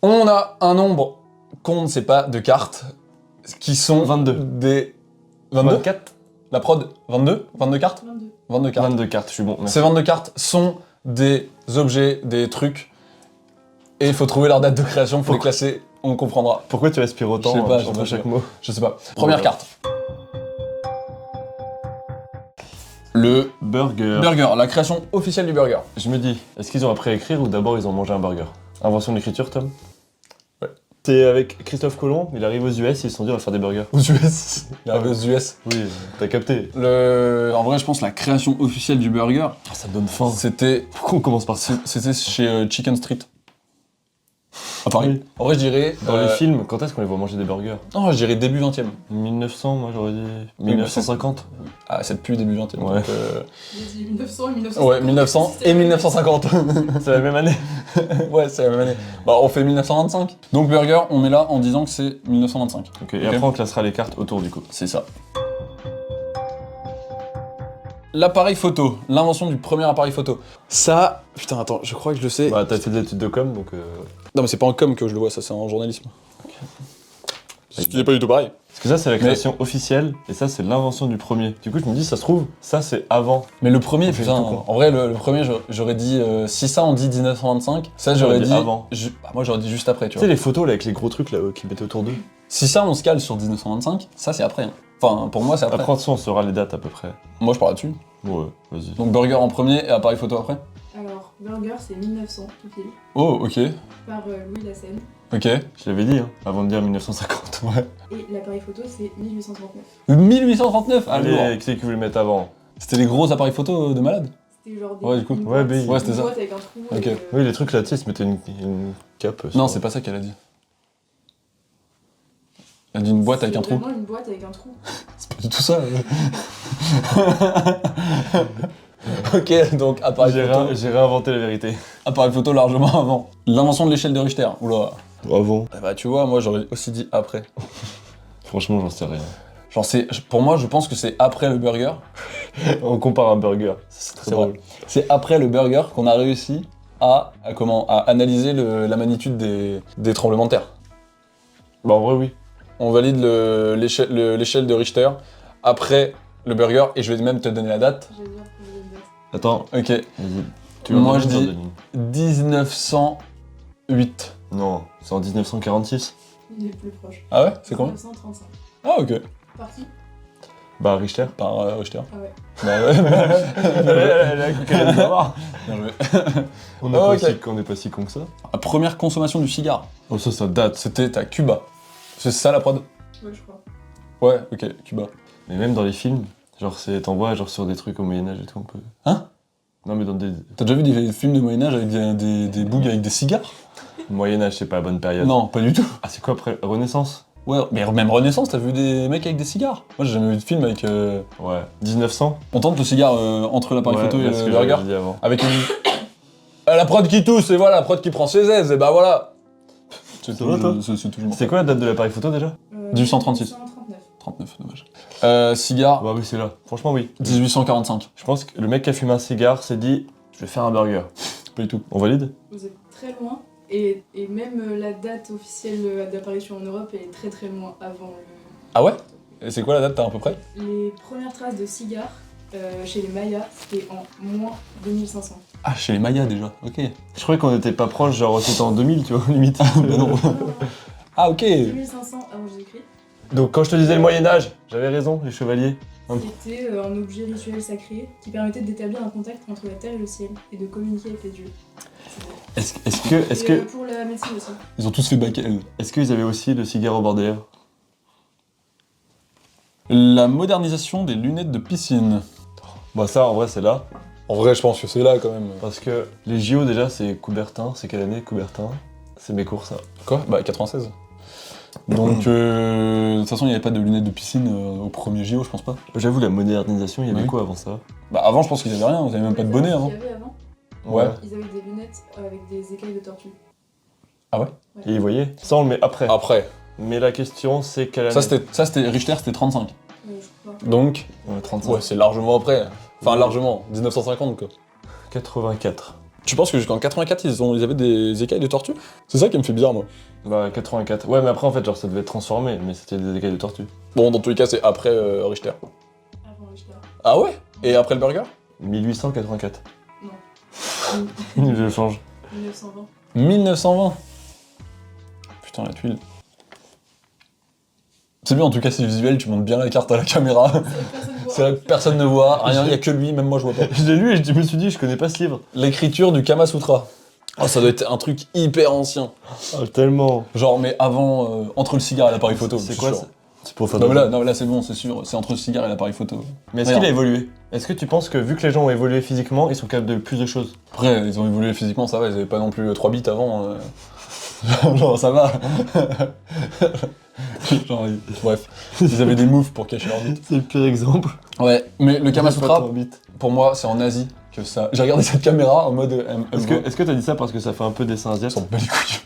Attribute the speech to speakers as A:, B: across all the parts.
A: On a un nombre qu'on ne sait pas de cartes qui sont
B: 22.
A: des... 22
B: 24.
A: La prod 22 22 cartes
C: 22.
A: 22 cartes.
B: 22 cartes, je suis bon. Merci.
A: Ces 22 cartes sont des objets, des trucs, et il faut trouver leur date de création, faut les classer, on comprendra.
B: Pourquoi tu respires autant
A: Je sais pas,
B: entre chaque mot?
A: Je sais pas. Première carte. Le
B: Burger.
A: burger, la création officielle du burger.
B: Je me dis, est-ce qu'ils ont appris à écrire ou d'abord ils ont mangé un burger? Invention de l'écriture, Tom?
A: Ouais.
B: C'est avec Christophe Colomb, il arrive aux US, ils se sont dit on va faire des burgers.
A: Aux US. Il arrive aux US.
B: Oui, t'as capté.
A: En vrai, je pense la création officielle du burger,
B: Ah, ça me donne faim.
A: c'était
B: Pourquoi on commence par ça?
A: c'était chez Chicken Street. À Paris.
B: Oui.
A: En vrai, je dirais...
B: Dans les films, quand est-ce qu'on les voit manger des burgers?
A: Non, je dirais début 20e.
B: 1900, moi j'aurais dit 1950.
A: Ah, c'est depuis début 20e.
B: Ouais.
A: donc,
C: J'ai dit 1900 et 1950.
A: Ouais, 1900 et 1950.
B: C'est la même année.
A: Ouais, c'est la même année. Bah, on fait 1925. Donc, burger, on met là en disant que c'est 1925.
B: Ok, et après on classera les cartes autour du coup.
A: C'est ça. L'appareil photo, l'invention du premier appareil photo. Ça, putain, attends, je crois que je le sais.
B: Bah t'as fait des études de com donc...
A: Non, mais c'est pas en com que je le vois, ça, c'est en journalisme. Ce qui n'est pas du tout pareil.
B: Parce que ça c'est la création officielle et ça c'est l'invention du premier. Du coup je me dis ça se trouve, ça c'est avant.
A: Mais le premier,
B: fait
A: putain,
B: tout, quoi.
A: en vrai, le premier, j'aurais dit. Si ça, on dit 1925, ça, j'aurais dit.
B: avant.
A: Bah, moi, j'aurais dit juste après, tu
B: Tu
A: vois.
B: sais les photos là avec les gros trucs là qui mettaient autour d'eux.
A: Si ça, on se cale sur 1925, ça, c'est après. Hein. Enfin, pour moi, c'est après.
B: Après en dessous on saura les dates à peu près.
A: Moi, je parle là-dessus.
B: Ouais, vas-y.
A: Donc, burger en premier et appareil photo après.
C: Alors, burger, c'est 1900 tout pile,
A: Oh, ok.
C: par Louis Lassène.
A: Ok.
B: Je l'avais dit hein, avant de dire 1950.
A: Ouais.
C: Et l'appareil photo, c'est 1839.
A: 1839 Ah, lourd.
B: Allez, qui c'est qui voulait mettre avant?
A: C'était les gros appareils photo de malade.
C: C'était genre des,
A: Ouais, du coup.
C: une
B: Ouais,
C: boîte,
B: mais-
A: Ouais, c'était
C: une
A: ça.
C: boîte avec un trou.
A: Ok.
C: et,
B: Oui les trucs là tu sais ils se mettaient une cape.
A: Non, c'est pas ça qu'elle a dit. Elle a dit une boîte avec un
C: c'est
A: trou.
C: vraiment une boîte avec un trou.
A: C'est pas du tout ça. Ok, donc appareil photo.
B: J'ai réinventé la vérité.
A: Appareil photo largement avant. L'invention de l'échelle de Richter. Oula.
B: Avant.
A: Bah tu vois, moi j'aurais aussi dit après.
B: Franchement j'en sais rien.
A: Genre pour moi je pense que c'est après le burger.
B: On compare un burger. C'est très
A: C'est vrai.
B: drôle.
A: C'est après le burger qu'on a réussi à analyser la magnitude des tremblements de terre.
B: Bah en vrai oui.
A: On valide l'échelle de Richter après le burger et je vais même te donner la date.
C: J'allais dire que vous avez une date.
B: Attends,
A: Ok.
B: vas-y.
A: Moi,
B: en
A: je
B: donner
A: dis-
B: une
A: 1908.
B: Non, c'est en 1946.
C: Il est le plus proche.
A: Ah ouais? C'est combien?
C: 1935.
A: Ah ok.
C: Par qui?
B: Bah Richter.
A: Par Richter.
C: Ah ouais.
A: Bah ouais. Bien joué.
B: On n'est
A: Ah,
B: pas,
A: ok.
B: on est pas si con que ça.
A: La première consommation du cigare.
B: Oh ça date.
A: C'était à Cuba. C'est ça la prod?
C: Ouais, je crois.
A: Ouais, ok, Cuba.
B: Mais même dans les films, genre t'en vois genre sur des trucs au Moyen-Âge et tout un peu.
A: Hein?
B: Non mais dans des...
A: T'as déjà vu des films de Moyen-Âge avec des bougs avec des cigares?
B: Moyen-Âge c'est pas la bonne période.
A: Non, pas du tout.
B: Ah c'est quoi après? Renaissance?
A: Ouais, mais même Renaissance, t'as vu des mecs avec des cigares? Moi j'ai jamais vu de film avec...
B: Ouais. 1900?
A: On tente le cigare entre l'appareil photo et
B: parce
A: le
B: que
A: burger.
B: j'avais dit avant.
A: Avec une... La prod qui tousse, et voilà, la prod qui prend ses aises, et bah voilà. C'est
B: va, toi
A: c'est toujours...
B: C'est quoi la date de l'appareil photo déjà?
A: 1836.
C: 1939.
A: 39, dommage. Cigare,
B: Bah oui c'est là. Franchement oui.
A: 1845.
B: Je pense que le mec qui a fumé un cigare s'est dit je vais faire un burger.
A: Pas du tout.
B: On valide?
C: Vous êtes très loin. Et même la date officielle d'apparition en Europe est très très loin avant le...
A: Ah ouais? Et c'est quoi la date, t'as à peu près?
C: Les premières traces de cigares chez les Mayas, c'était en moins 2500.
A: Ah, chez les Mayas déjà, ok.
B: Je croyais qu'on était pas proche, genre c'était en 2000 tu vois, limite.
A: Bah non. Ah ok.
C: 2500 avant Jésus-Christ.
B: Donc quand je te disais le Moyen-Âge, j'avais raison, les chevaliers.
C: C'était un objet rituel sacré qui permettait d'établir un contact entre la terre et le ciel et de communiquer avec les dieux.
B: Est-ce
C: Et,
B: que
C: pour la médecine aussi.
A: Ils ont tous fait Bacchel.
B: est-ce qu'ils avaient aussi le cigare au bord des lèvres?
A: La modernisation des lunettes de piscine.
B: Bah ça en vrai c'est là.
A: En vrai, je pense que c'est là quand même.
B: Parce que les JO déjà c'est Coubertin, c'est quelle année Coubertin? C'est mes cours ça.
A: Quoi? Bah 96. Donc, de toute façon, il n'y avait pas de lunettes de piscine au premier JO, je pense pas.
B: J'avoue la modernisation, il y avait
A: Oui.
B: quoi avant ça?
A: Bah avant, je pense qu'ils avaient rien, ils avaient même pas de bonnet avant.
C: Il y avait avant,
A: Ouais.
C: ils avaient des lunettes avec des écailles de tortue.
A: Ah ouais?
B: Et ils voyaient? Ça on le met après.
A: Après.
B: Mais la question c'est quelle année?
A: Ça c'était Richter, c'était 35.
C: Je crois.
A: Donc,
B: Ouais, 35.
A: ouais, c'est largement après. Enfin, largement. 1950 quoi.
B: 84.
A: Tu penses que jusqu'en 84, ils avaient des écailles de tortue? C'est ça qui me fait bizarre, moi.
B: Bah 84. Ouais, mais après en fait, genre ça devait être transformé, mais c'était des écailles de tortue.
A: Bon, dans tous les cas, c'est après Richter.
C: Avant Richter.
A: Ah ouais? Et après le burger?
B: 1884.
C: Non.
B: Je change.
C: 1920.
A: 1920. Putain, la tuile. C'est bien, en tout cas, c'est visuel, tu montes bien la carte à la caméra. C'est vrai que personne ne voit, rien, il y a que lui, même moi je vois pas.
B: Je l'ai lu et je me suis dit, je connais pas ce livre.
A: L'écriture du Kama Sutra. Oh, ça doit être un truc hyper ancien.
B: Oh, tellement.
A: Genre, mais avant, entre le cigare et l'appareil photo.
B: C'est
A: je
B: quoi
A: suis
B: ça?
A: sûr.
B: C'est pour faire
A: Non mais là c'est bon, c'est sûr, c'est entre le cigare et l'appareil photo.
B: Mais est-ce qu'il a évolué? Est-ce que tu penses que vu que les gens ont évolué physiquement, ils sont capables de plus de choses?
A: Après, ils ont évolué physiquement, ça va, ils avaient pas non plus 3 bits avant. Genre, ça va. Genre, bref, ils avaient des moves pour cacher leurs bits.
B: C'est le pire exemple.
A: Ouais, mais le Kama Sutra,
B: Pas bits.
A: pour moi, c'est en Asie que ça. J'ai regardé cette caméra en mode.
B: Est-ce que t'as dit ça parce que ça fait un peu dessin
A: Ils
B: asiatique?
A: s'en bat les couilles.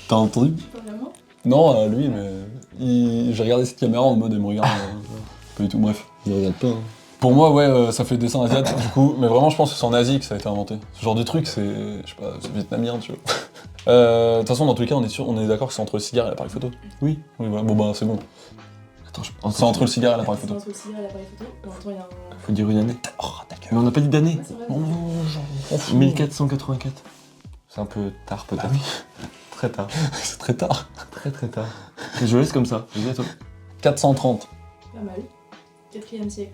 A: T'as entendu?
C: Pas vraiment.
A: Non, lui, mais. J'ai regardé cette caméra en mode, il me regarde. Pas du tout, bref.
B: Ne regarde pas. Hein.
A: Pour moi, ouais, ça fait dessin asiatique du coup, mais vraiment, je pense que c'est en Asie que ça a été inventé. Ce genre de truc, c'est. Je sais pas, c'est vietnamien, tu vois. De toute façon, dans tous les cas, on est d'accord que c'est entre le cigare et l'appareil photo.
B: Oui.
A: Oui, voilà, bon bah, c'est bon.
B: Attends,
A: C'est entre le cigare et l'appareil
C: C'est
A: photo.
C: entre le cigare et l'appareil photo. En même temps, il y a un.
B: Faut dire une année.
A: Oh, ta
B: Mais
A: gueule.
B: on n'a pas dit d'année.
C: Ouais, c'est vrai.
A: Non, j'en fous.
B: 1484. C'est un peu tard peut-être.
A: Ah oui,
B: Très tard.
A: c'est très tard.
B: Très tard. Et je laisse comme ça. Je dis à toi.
A: 430.
C: Pas mal. 4e siècle.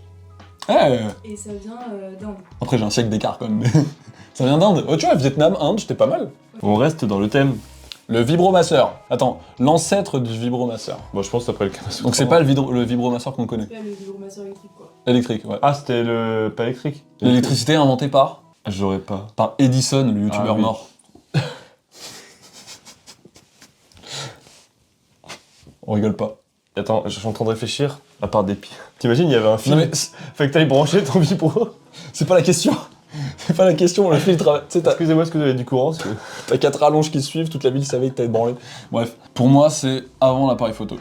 A: Eh,
C: Et ça vient d'Inde.
A: après, j'ai un siècle d'écart quand même. Mais ça vient d'Inde. Oh, tu vois, Vietnam, Inde, j'étais pas mal.
B: On reste dans le thème.
A: Le vibromasseur. Attends, l'ancêtre du vibromasseur.
B: Bon, je pense après le Kama Sutra.
A: Donc, c'est pas le vibromasseur qu'on connaît.
C: C'est pas le vibromasseur électrique, quoi.
A: Électrique, ouais.
B: Ah, c'était le. Pas électrique.
A: L'électricité inventée par
B: J'aurais pas.
A: Edison, le youtubeur
B: Ah oui.
A: mort. On rigole pas.
B: Attends, je suis en train de réfléchir. À part des pires. T'imagines, il y avait un fil.
A: Non mais
B: Fait que t'ailles brancher ton vibro.
A: c'est pas la question. C'est pas la question, le filtre. Tu sais,
B: Excusez-moi, est-ce que vous avez du courant parce que...
A: t'as 4 rallonges qui suivent, toute la ville savait que t'allais te branler. Bref, pour moi, c'est avant l'appareil photo.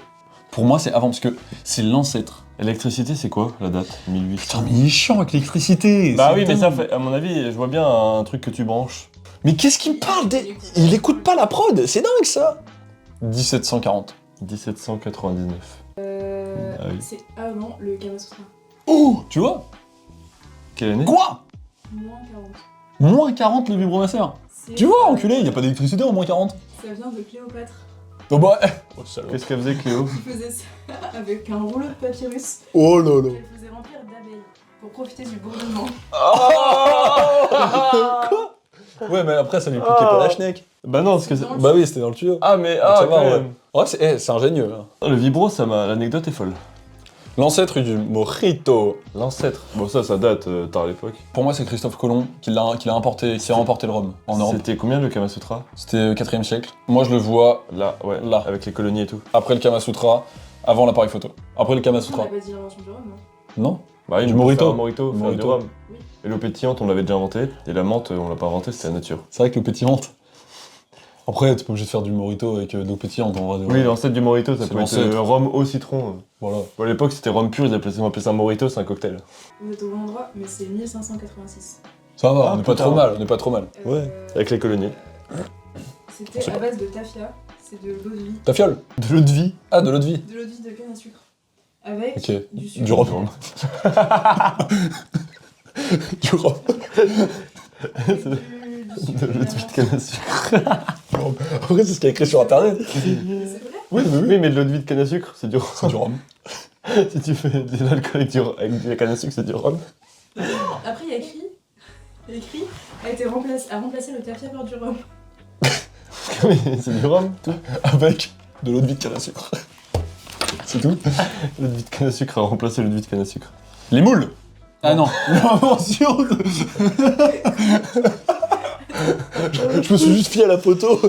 A: Pour moi, c'est avant, parce que c'est l'ancêtre.
B: Électricité, c'est quoi la date? 1800.
A: Putain, mais il est chiant avec l'électricité.
B: Bah
A: c'est
B: oui, mais
A: dingue.
B: ça fait, à mon avis, je vois bien un truc que tu branches.
A: Mais qu'est-ce qu'il me parle Il écoute pas la prod, c'est dingue ça. 1740.
B: 1799. Ah oui.
C: C'est avant le Kama Sutra.
A: Oh, tu vois?
B: Quelle année?
A: Quoi?
C: Moins 40.
A: Moins 40 le vibromasseur.
C: C'est-
A: Tu vois, enculé, y a pas d'électricité en moins 40.
C: Ça vient de Cléopâtre.
A: Oh bah, oh salaud.
B: Qu'est-ce qu'elle faisait, Cléo?
C: Il faisait ça avec un rouleau de papyrus
A: Oh là là.
C: qu'elle faisait remplir d'abeilles pour profiter du bourgeonnement.
A: Quoi? Ouais, mais après, ça lui piquait pas la schneck.
B: Bah non, parce que c'est...
A: Bah oui, c'était dans le tuyau.
B: Ah, mais...
A: Donc
B: Ah,
A: ça va,
B: quand
A: ouais.
B: même.
A: Ouais, c'est ingénieux. Hein.
B: Le vibro, ça m'a... L'anecdote est folle.
A: L'ancêtre du mojito.
B: L'ancêtre. Bon, ça date tard à l'époque.
A: Pour moi, c'est Christophe Colomb qui l'a importé, qui a emporté le rhum en Europe.
B: C'était combien le Kama Sutra?
A: C'était 4e siècle. Moi, je le vois
B: Là, ouais.
A: Là.
B: Avec les colonies et tout.
A: après le Kama Sutra, avant l'appareil photo. Après le Kama
C: On
A: Sutra.
C: n'a pas dit l'invention du rhum, non?
A: Non?
B: Bah oui,
A: Du
B: on peut
A: mojito.
B: faire un mojito, faire
A: Mojito.
B: du rhum.
C: Oui.
B: Et l'eau pétillante, on l'avait déjà inventé. Et la menthe, on l'a pas inventé, c'était la nature.
A: C'est vrai que le pétillante. Après, t'es pas obligé de faire du mojito avec d'eau pétillante en vrai.
B: Oui, l'ancêtre du mojito, ça
A: C'est
B: peut être
A: l'ancêtre.
B: rhum au citron.
A: Voilà.
B: Bon, à l'époque, c'était rhum pur, ils appelaient ça un mojito, c'est un cocktail.
C: Vous êtes au bon endroit, mais c'est 1586.
A: Ça va,
B: Ah,
A: on est pas
B: putain.
A: trop mal, on est pas trop mal.
B: Ouais. Avec les colonies.
C: C'était à base de tafia, c'est de l'eau de vie.
A: Ta fiole?
B: De l'eau de vie.
A: Ah, de l'eau de vie.
C: De l'eau de vie de canne à sucre. Avec
A: Ok.
C: du sucre.
A: Du rhum. Du rhum.
C: Avec du sucre
B: De l'eau de vie de canne à sucre.
A: Après, c'est ce qu'il y a écrit sur internet.
C: Mais c'est vrai.
A: Oui, mais oui.
B: Oui, mais de l'eau de vie de canne à sucre, c'est du rhum.
A: C'est du rhum.
B: Si tu fais de l'alcool avec de la canne à sucre, c'est du rhum.
C: Après, il y a écrit a remplacé le tafia par du rhum.
B: Oui, c'est du rhum, tout.
A: Avec de l'eau de vie de canne à sucre. C'est tout.
B: L'eau de vie de canne à sucre a remplacé l'eau de vie de canne à sucre.
A: Les moules. Ah non. L'invention de... Je me suis juste fié à la photo.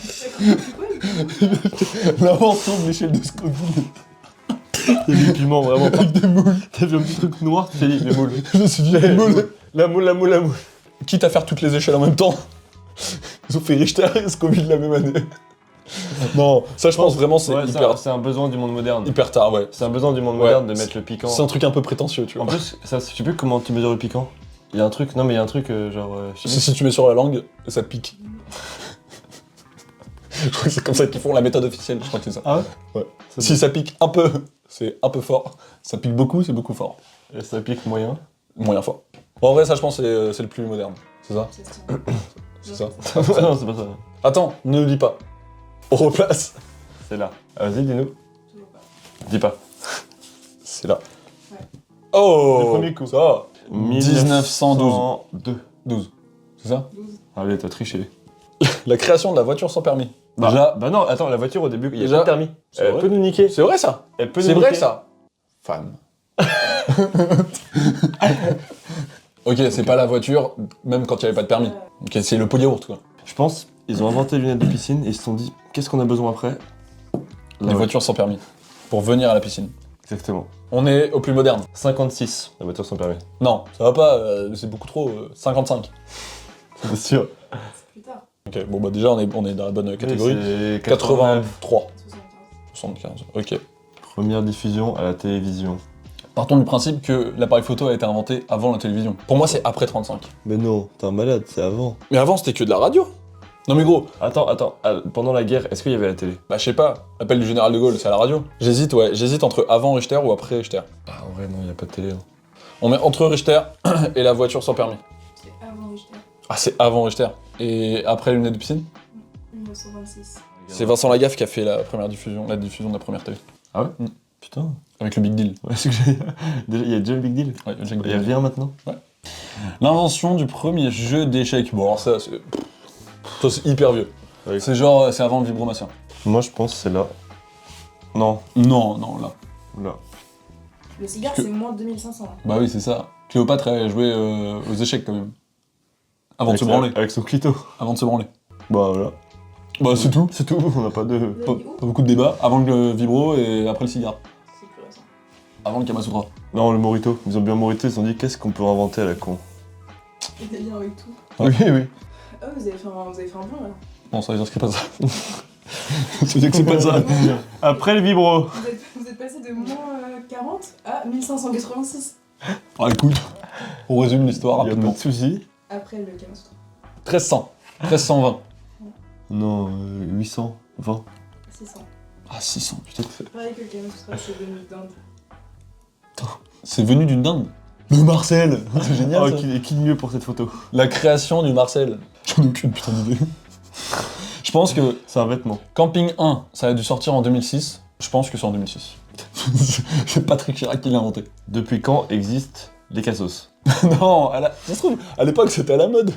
C: C'est quoi
A: L'invention de l'échelle de Scoville.
B: T'as vu le piment, vraiment pas.
A: Avec des moules.
B: T'as vu un petit truc noir, tu t'es dit, les moules.
A: Je me suis dit, les moules.
B: La moule, la moule, la moule.
A: Quitte à faire toutes les échelles en même temps. Ils ont fait Richter et Scoville la même année. Non, ça je pense vraiment c'est
B: Ouais,
A: hyper,
B: c'est un besoin du monde moderne.
A: hyper tard, ouais.
B: C'est un besoin du monde
A: Ouais,
B: moderne de mettre le piquant.
A: C'est un truc un peu prétentieux, tu
B: En
A: vois.
B: plus, ça, je sais plus comment tu mesures le piquant. Il y a un truc, non mais il y a un truc genre... chimique.
A: Si tu mets sur la langue, ça pique. Je crois que c'est comme ça qu'ils font la méthode officielle, je crois que c'est ça.
B: Ah ouais?
A: Ouais.
B: Ça
A: Si ça pique un peu, c'est un peu fort. Ça pique beaucoup, c'est beaucoup fort.
B: Et ça pique moyen.
A: Moyen fort. Bon, en vrai, ça, je pense, c'est le plus moderne. C'est ça?
C: C'est ça.
A: C'est ça.
B: Non, c'est pas ça.
A: Attends, ne lis pas. On replace.
B: C'est là. Vas-y, dis-nous.
C: Toujours pas.
B: Dis pas.
A: C'est là.
C: Ouais.
A: Oh!
B: Le premier coup.
A: Ça va.
B: 1902.
A: 12. C'est ça?
C: 12.
B: Allez, t'as triché.
A: La création de la voiture sans permis.
B: Bah,
A: Déjà,
B: bah non, attends, la voiture au début, il y a
A: Déjà,
B: pas de permis.
A: c'est
B: Elle
A: vrai.
B: peut nous niquer.
A: c'est vrai ça?
B: Elle peut nous
A: C'est
B: niquer.
A: vrai ça? Femme. Ok, c'est pas la voiture, même quand il n'y avait pas de permis. Ok, c'est le pot yaourt quoi.
B: Je pense, ils ont inventé les lunettes de piscine et ils se sont dit, qu'est-ce qu'on a besoin après?
A: Les voitures sans permis. Pour venir à la piscine.
B: Exactement.
A: On est au plus moderne.
B: 56, la voiture sans permis.
A: Non, ça va pas, c'est beaucoup trop. 55.
B: C'est sûr.
C: C'est plus tard.
A: Ok, bon bah déjà on est dans la bonne catégorie.
B: C'est
A: 83.
C: 75.
A: 75, ok.
B: Première diffusion à la télévision.
A: Partons du principe que l'appareil photo a été inventé avant la télévision. Pour moi c'est après 35.
B: Mais non, t'es un malade, c'est avant.
A: Mais avant c'était que de la radio. Non mais gros,
B: Attends, pendant la guerre, est-ce qu'il y avait la télé?
A: bah je sais pas, l'appel du général de Gaulle, c'est à la radio. J'hésite entre avant Richter ou après Richter.
B: Ah, en vrai, non, il y a pas de télé. Hein.
A: On met entre Richter et la voiture sans permis.
C: C'est avant Richter.
A: Ah c'est avant Richter. Et après les lunettes de piscine?
C: 1926.
A: C'est Vincent Lagaffe qui a fait la diffusion de la première télé.
B: Ah ouais? Putain.
A: Avec le Big Deal.
B: Ouais, c'est que j'ai... Déjà, il y a déjà le Big Deal.
A: Ouais, Jack
B: Il y a
A: Deal.
B: rien maintenant.
A: L'invention du premier jeu d'échecs. Bon alors ça c'est hyper vieux.
B: Ouais.
A: C'est genre, c'est avant le vibromasseur.
B: Moi, je pense que c'est là. Non,
A: Non, là.
B: là.
C: Le cigare,
A: Que-
C: c'est moins de 2500.
A: Bah oui, c'est ça. Cléopâtre elle jouait aux échecs quand même. Avant de
B: Avec
A: se branler.
B: Avec son clito.
A: Avant de se branler.
B: Bah voilà.
A: Bah c'est tout.
B: C'est tout, on n'a pas de...
C: Vous
A: Pas,
C: avez dit où
A: pas beaucoup de débats. Avant le vibro et après le cigare.
C: C'est plus récent.
A: Avant le Kamasutra.
B: Non, le Morito. Ils ont bien Morito, ils se sont dit, qu'est-ce qu'on peut inventer à la con?
C: Et des liens avec tout.
B: Oui, oui.
C: Ah, vous avez fait un plan là.
A: Non, ça veut dire que c'est pas ça. Ça veut dire que c'est pas ça.
B: Après le vibro.
C: Vous êtes passé de moins 40 à 1586.
A: Ah écoute, on résume l'histoire
B: Il y a pas
A: rapidement.
B: de soucis.
C: Après le Kamasutra.
A: 1300. 1320.
B: Non, 820.
C: 600.
A: Ah 600, putain.
C: Pareil que le Kamasutra, c'est venu d'Inde.
A: C'est venu d'une dinde. Le Marcel. C'est génial
B: Oh,
A: ça.
B: qui de mieux pour cette photo?
A: La création du Marcel. J'en ai aucune putain d'idée. Je pense que
B: C'est un vêtement.
A: Camping 1, ça a dû sortir en 2006. Je pense que c'est en 2006. C'est Patrick Chirac qui l'a inventé.
B: Depuis quand existent les cassos?
A: Non, ça se trouve, à l'époque c'était à la mode.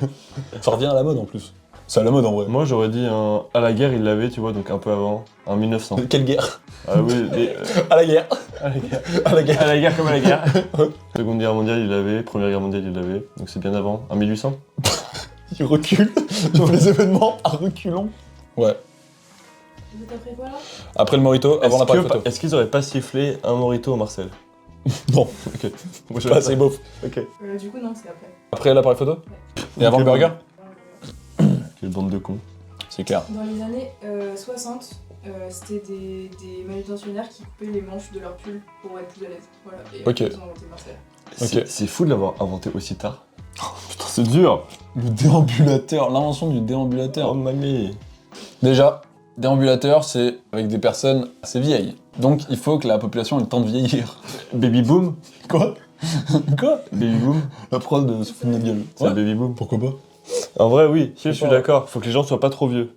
A: Ça revient à la mode en plus. C'est à la mode en vrai.
B: Moi, j'aurais dit à la guerre, il l'avait, tu vois, donc un peu avant, en 1900.
A: Quelle guerre?
B: Ah oui,
A: À la guerre.
B: à la guerre.
A: À la guerre.
B: À la guerre comme à la guerre. Seconde guerre mondiale, il l'avait. Première guerre mondiale, il l'avait. Donc c'est bien avant. En 1800?
A: Il recule dans les événements à reculons. Ouais.
C: Vous êtes après quoi là?
A: Après le Morito, avant l'appareil photo.
B: Est-ce qu'ils auraient pas sifflé un Morito au Marcel?
A: Non,
B: Ok. Moi,
A: pas assez beauf.
B: Ok.
C: Du coup, non, c'est après.
A: Après l'appareil photo? Et avant
B: Ok,
A: le burger?
B: Quelle bande de cons.
A: C'est clair.
C: Dans les années 60, c'était des manutentionnaires qui coupaient les manches de leur pull pour être plus à l'aise. Voilà. Et
A: Ok.
C: ils ont inventé Marcel.
A: Ok.
B: C'est fou de l'avoir inventé aussi tard. Putain, c'est dur.
A: Le déambulateur, l'invention du déambulateur.
B: Oh mamie.
A: Déjà, déambulateur, c'est avec des personnes assez vieilles. Donc il faut que la population ait le temps de vieillir.
B: Baby boom.
A: Quoi? Quoi?
B: Baby boom.
A: La prod se fout de notre gueule.
B: C'est
A: Ouais.
B: un baby boom.
A: Pourquoi pas?
B: En vrai, oui. Je suis
A: pas-
B: d'accord. Faut que les gens soient pas trop vieux.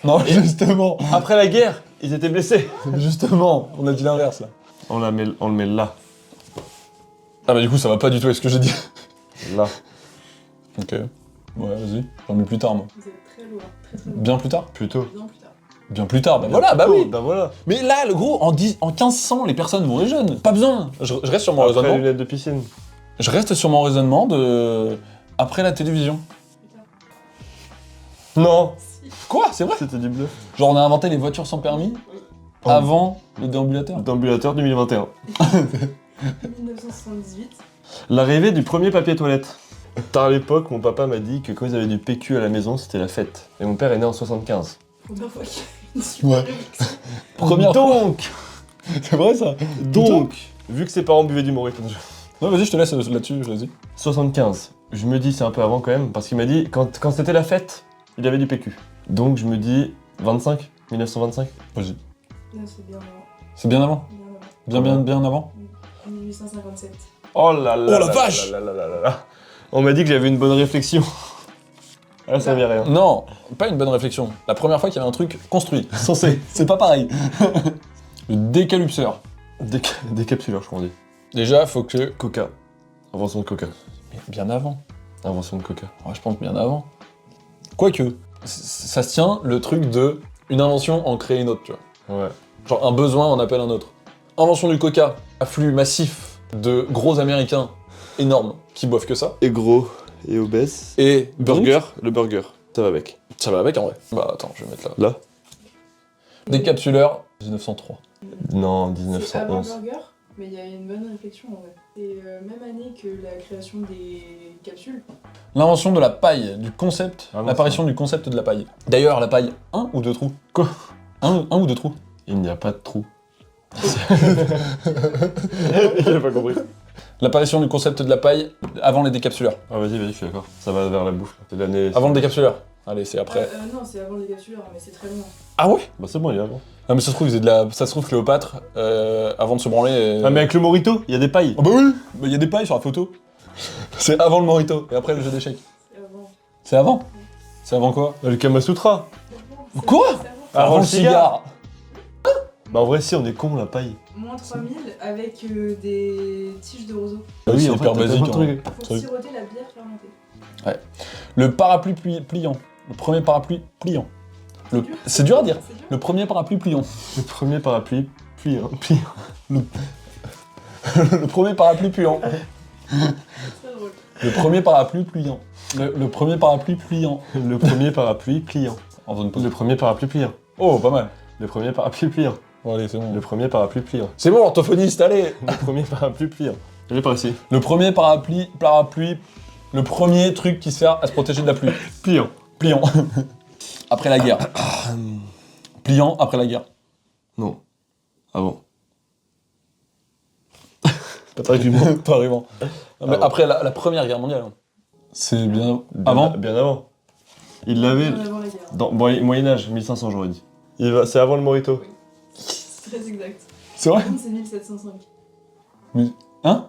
A: Non, justement.
B: Après la guerre, ils étaient blessés.
A: Justement, on a dit l'inverse là.
B: On le met là.
A: Ah bah du coup ça va pas du tout avec ce que j'ai dit.
B: Là.
A: Ok. Ouais, vas-y. J'en mets plus tard moi.
C: Vous êtes très loin, très très loin.
A: Bien plus tard?
B: Plutôt.
C: Bien plus tard.
A: Bien plus tard, bah voilà, bah oui.
B: Bah voilà.
A: Mais là, le gros, en 1500, les personnes vont jeunes. Pas besoin. Je reste sur mon
B: Après les
A: raisonnement.
B: lunettes de piscine.
A: Je reste sur mon raisonnement de... Après la télévision.
C: Plus tard.
B: Non.
C: Si.
A: Quoi? C'est vrai?
B: C'était du bluff.
A: Genre on a inventé les voitures sans permis avant le déambulateur.
B: D'ambulateur 2021.
C: 1978.
B: L'arrivée du premier papier toilette. Tard à l'époque, mon papa m'a dit que quand ils avaient du PQ à la maison, c'était la fête. Et mon père est né en 75.
C: Première fois qu'il y a une super
A: Ouais.
C: réflexion.
A: Première fois.
B: Donc,
A: C'est vrai ça?
B: donc, vu que ses parents buvaient du Morito,
A: Non, vas-y, je te laisse là-dessus, je l'ai dit.
B: 75. Je me dis c'est un peu avant quand même, parce qu'il m'a dit quand c'était la fête, il avait du PQ. Donc je me dis 25, 1925.
A: Vas-y.
C: Non, c'est bien avant.
A: C'est bien avant. Bien avant.
C: 1857.
B: Oh là là.
A: Oh la
B: là
A: vache
B: là là là là là. On m'a dit que j'avais une bonne réflexion. Ah, ça servait à rien.
A: Non, pas une bonne réflexion. La première fois qu'il y avait un truc construit.
B: Censé.
A: C'est pas pareil. Le décalupseur.
B: Décapsuleur, je crois on dit.
A: Déjà, faut que...
B: Coca. Invention de Coca.
A: Mais bien avant.
B: Invention de Coca.
A: Ouais, je pense bien avant. Quoique, ça se tient le truc de une invention en créer une autre, tu vois.
B: Ouais.
A: Genre un besoin en appelle un autre. Invention du coca, afflux massif de gros américains énormes qui boivent que ça.
B: Et gros et obèse.
A: Et
B: Burger, le burger. Ça va avec.
A: Ça va avec en vrai. Bah attends, je vais mettre là.
B: Là.
A: Décapsuleur, 1903.
B: Non,
C: C'est avant
B: 1911.
C: Burger, mais il y a une bonne réflexion en vrai. C'est même année que la création des capsules.
A: L'invention de la paille, du concept,
B: Ah non,
A: l'apparition du concept de la paille. D'ailleurs, la paille, 1 ou 2 trous?
B: Quoi?
A: un ou 2 trous?
B: Il n'y a pas de trou. Il a pas compris.
A: L'apparition du concept de la paille avant les décapsuleurs.
B: Ah vas-y, je suis d'accord. Ça va vers la bouffe. C'est l'année.
A: Avant le décapsuleur. Allez, c'est après.
C: Non, c'est avant les capsuleurs, mais c'est très loin.
A: Ah ouais?
B: Bah c'est bon, il est avant.
A: Ah mais ça se trouve, ils faisaient de la... ça se trouve Cléopâtre, avant de se branler...
B: Ah mais avec le Morito, il y a des pailles.
A: Ah bah oui, il y a des pailles sur la photo. C'est avant le Morito, et après le jeu d'échecs.
C: C'est avant.
A: C'est avant? C'est avant quoi?
B: Le Kama Sutra.
C: C'est avant,
A: Quoi?
C: c'est avant.
B: Avant le cigare. Bah en vrai si, on est con la paille.
C: Moins 3000 avec des tiges de roseau.
A: Ah oui, c'est
B: en
A: hyper
B: fait, t'as
A: basique.
B: tellement de
A: hein.
B: trucs.
C: Pour
A: Truc.
C: siroter la bière fermentée.
A: Le parapluie pliant. Le premier parapluie pliant. C'est dur à dire.
C: C'est dur.
A: Le premier parapluie pliant.
B: Le premier parapluie, pliant.
A: Le premier parapluie pliant.
C: C'est drôle.
A: Le premier parapluie pliant. Le premier parapluie pliant.
B: Le premier parapluie pliant.
A: En zone pause.
B: Le premier parapluie pliant.
A: Oh, pas mal.
B: Le premier parapluie pliant.
A: Bon, allez, c'est bon.
B: Le premier parapluie pliant.
A: C'est bon, orthophoniste, allez.
B: Le premier parapluie pliant. J'ai par ici.
A: Le premier parapluie... Le premier truc qui sert à se protéger de la pluie.
B: Pliant.
A: Pliant. Après la guerre. Pliant après la guerre.
B: Non. Avant. Pas d'argument.
A: Pas vraiment. Non, mais
B: Avant.
A: après la Première Guerre mondiale. C'est bien... Avant?
B: Bien avant. Il l'avait
C: Bien avant la guerre.
B: dans Moyen-Âge, 1500 j'aurais dit. C'est avant le Morito.
C: C'est très exact.
A: C'est vrai?
C: Par contre, c'est 1705.
A: Hein?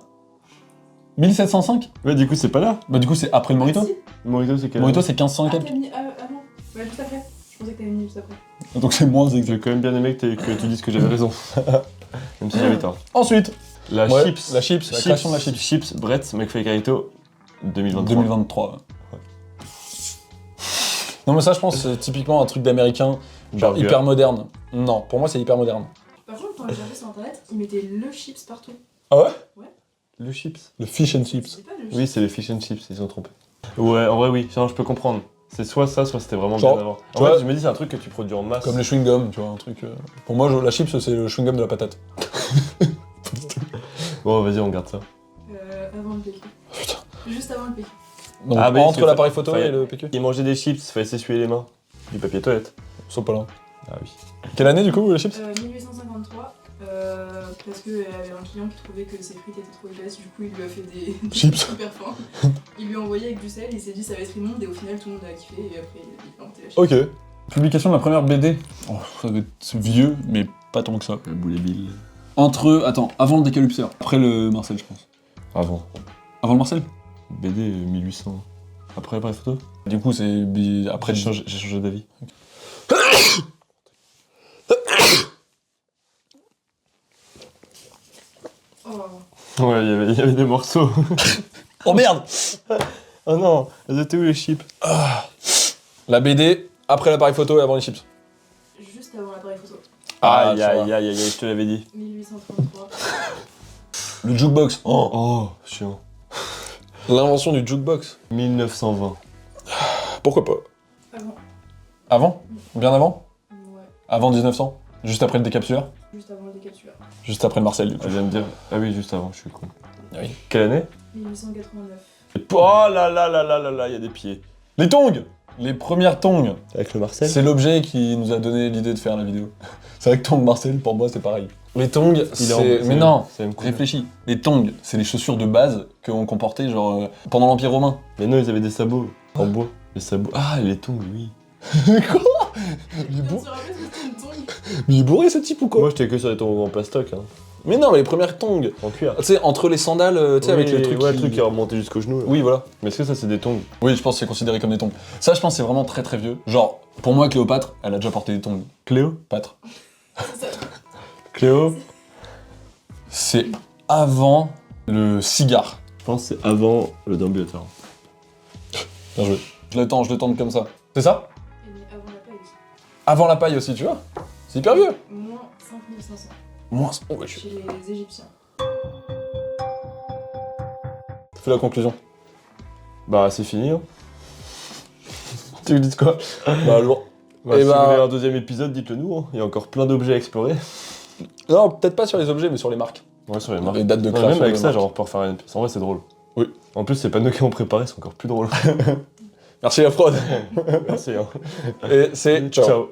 A: 1705?
B: Ouais, du coup, c'est pas là.
A: Bah du coup c'est après le Morito.
C: Si.
B: Le Morito, c'est
A: Le
B: quel
A: Morito
B: année
A: c'est 1500 et
C: Ah,
A: quelques.
C: t'as mis avant. Ouais, juste après. Je pensais que t'avais mis juste après.
A: Donc c'est moins
B: J'ai
A: exact.
B: quand même bien aimé que tu dises que j'avais raison. Même si j'avais tort.
A: Ensuite,
B: La
A: ouais,
B: chips.
A: la chips, la création de la chips.
B: Chips, Brett, McFly Carito, 2023.
A: 2023. ouais. Non mais ça je pense c'est typiquement un truc d'américain, genre
B: Burger.
A: hyper moderne. Non, pour moi c'est hyper moderne.
C: Par contre, quand j'ai regardé sur internet, ils mettaient le chips partout.
A: Ah ouais?
B: Le chips.
A: Le fish and chips.
C: C'est pas le
B: Oui, c'est les fish and chips, ils ont trompé. Ouais, en vrai, oui. Genre, je peux comprendre. C'est soit ça, soit c'était vraiment
A: Genre,
B: bien avant.
A: tu
B: En
A: vois-
B: fait, je me dis, c'est un truc que tu produis en masse.
A: Comme les chewing-gums, tu vois, un truc... Pour moi la chips c'est le chewing-gum de la patate.
B: Bon, vas-y, on garde ça.
C: Avant le PQ.
A: Putain.
C: Juste avant le PQ.
A: Donc
B: Ah, bah, parce
A: entre
B: que
A: l'appareil photo
B: fallait-
A: et le PQ.
B: Il mangeait des chips, fallait s'essuyer les mains. Du papier toilette.
A: Sopalin.
B: Ah oui.
A: Quelle année du coup les chips?
C: 1853. Parce qu'il y avait un client qui trouvait que ses frites étaient trop épaisses, du coup il lui a fait des
A: Chips.
C: super fins. Il lui a envoyé avec du sel, il s'est dit ça va être immonde et au final tout le monde a kiffé et après il a inventé la chips.
A: Ok. Publication de la première BD. Oh, ça va être vieux, mais pas tant que ça.
B: Le boulet bill.
A: Avant le décalupseur. Après le Marcel, je pense.
B: Avant.
A: Avant le Marcel?
B: BD 1800. Après l'appareil photo.
A: Du coup, c'est après
B: J'ai changé d'avis.
C: Oh.
B: Ouais, il y avait des morceaux.
A: Oh merde!
B: Oh non, elles étaient où les chips?
A: La BD, après l'appareil photo et avant les chips.
C: Juste avant l'appareil photo.
A: Ah,
B: Aïe,
A: ça
B: aïe,
A: va.
B: aïe, aïe, je te l'avais dit.
C: 1833.
A: Le jukebox. Oh.
B: Oh, chiant.
A: L'invention du jukebox.
B: 1920.
A: Pourquoi pas?
C: Avant.
A: Avant? Bien avant?
C: Ouais.
A: Avant 1900? Juste après le décapsuleur?
C: Juste avant le décapsuleur.
A: Juste après le Marcel, du coup.
B: Elle vient de dire. Ah oui, juste avant, je suis con.
A: Ah oui.
B: Quelle année?
C: 1889.
B: Oh là là là là là là, il y a des pieds.
A: Les tongs! Les premières tongs.
B: Avec le Marcel?
A: C'est l'objet qui nous a donné l'idée de faire la vidéo. C'est vrai que tongs Marcel, pour moi, c'est pareil. Les tongs, c'est... Mais non,
B: c'est même couleur.
A: réfléchis. Les tongs, c'est les chaussures de base qu'on portait genre pendant l'Empire romain.
B: Mais non, ils avaient des sabots en bois. Les sabots. Ah, les tongs, oui.
A: Mais
C: Tu te rappelles ce que c'était une tongue?
A: il est bourré ce type ou quoi?
B: Moi, j'étais que sur les tongs en plastoc, hein.
A: Mais non, mais les premières tongs.
B: En cuir.
A: Tu sais, entre les sandales, tu sais, avec le truc
B: Ouais,
A: qui...
B: le truc qui est remonté jusqu'au genou. Là.
A: Oui, voilà.
B: Mais est-ce que ça, c'est des tongs?
A: Oui, je pense que c'est considéré comme des tongs. Ça, je pense que c'est vraiment très très vieux. Genre, pour moi, Cléopâtre, elle a déjà porté des tongs.
B: Cléo?
A: Pâtre.
C: C'est ça.
B: Cléo?
A: C'est avant le cigare.
B: Je pense que c'est avant le déambulateur.
A: Bien joué. Je le tente comme ça. C'est ça?
C: Et mais avant la paille aussi.
A: Avant la paille aussi, tu vois? C'est hyper vieux.
C: Moins 5500
A: Moins... Oh, ouais,
C: chez les Égyptiens.
A: fais la conclusion.
B: Bah, c'est fini. Hein.
A: Tu me dis quoi? Bah, lourd.
B: Bah,
A: Et
B: si
A: bah-
B: vous voulez un deuxième épisode, dites-le nous. Hein. Il y a encore plein d'objets à explorer.
A: Non, peut-être pas sur les objets, mais sur les marques.
B: Ouais, sur les marques.
A: Les dates de
B: Non,
A: création.
B: même avec
A: des
B: ça,
A: marques.
B: genre, on peut refaire une pièce. En vrai, c'est drôle.
A: Oui.
B: En plus, c'est pas nous qui avons préparé, c'est encore plus drôle.
A: Merci la prod.
B: Merci. Hein.
A: Et c'est... Ciao.
B: Ciao.